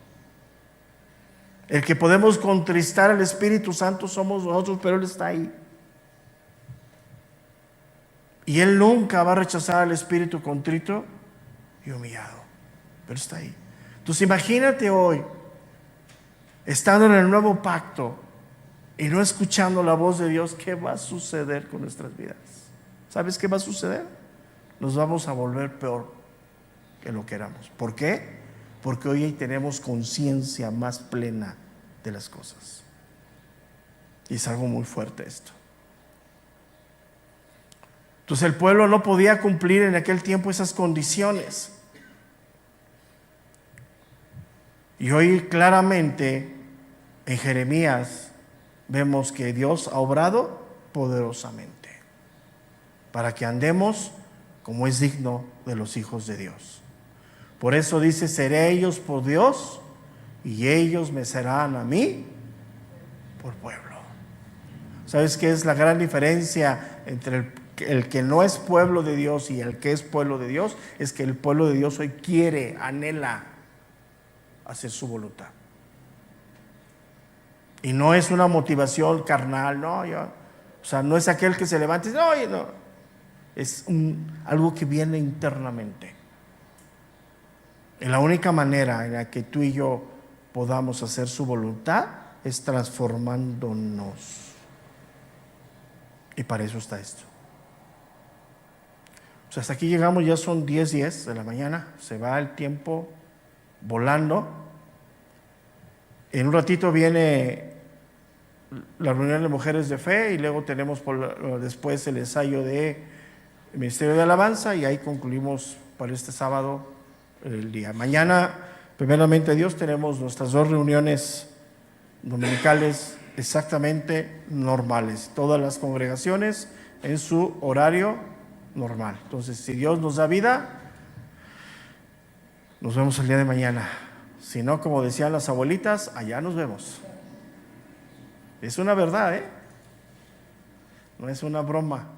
El que podemos contristar al Espíritu Santo somos nosotros, pero Él está ahí. Y Él nunca va a rechazar al Espíritu contrito y humillado. Pero está ahí. Entonces imagínate hoy, estando en el nuevo pacto y no escuchando la voz de Dios, ¿qué va a suceder con nuestras vidas? ¿Sabes qué va a suceder? Nos vamos a volver peor que lo que éramos. ¿Por qué? Porque hoy tenemos conciencia más plena de las cosas. Y es algo muy fuerte esto. Entonces el pueblo no podía cumplir en aquel tiempo esas condiciones. Y hoy claramente en Jeremías vemos que Dios ha obrado poderosamente para que andemos como es digno de los hijos de Dios. Por eso dice, seré ellos por Dios y ellos me serán a mí por pueblo. ¿Sabes qué es la gran diferencia entre el que no es pueblo de Dios y el que es pueblo de Dios? Es que el pueblo de Dios hoy quiere, anhela hacer su voluntad. Y no es una motivación carnal, no, no es aquel que se levanta y dice, oye, no. Es algo que viene internamente. Y la única manera en la que tú y yo podamos hacer su voluntad es transformándonos. Y para eso está esto. O sea, hasta aquí llegamos, ya son 10:10 de la mañana. Se va el tiempo volando. En un ratito viene la reunión de mujeres de fe y luego tenemos después el ensayo de Ministerio de Alabanza y ahí concluimos para este sábado el día. Mañana, primeramente Dios, tenemos nuestras 2 reuniones dominicales exactamente normales. Todas las congregaciones en su horario normal. Entonces, si Dios nos da vida, nos vemos el día de mañana. Si no, como decían las abuelitas, allá nos vemos. Es una verdad, no es una broma.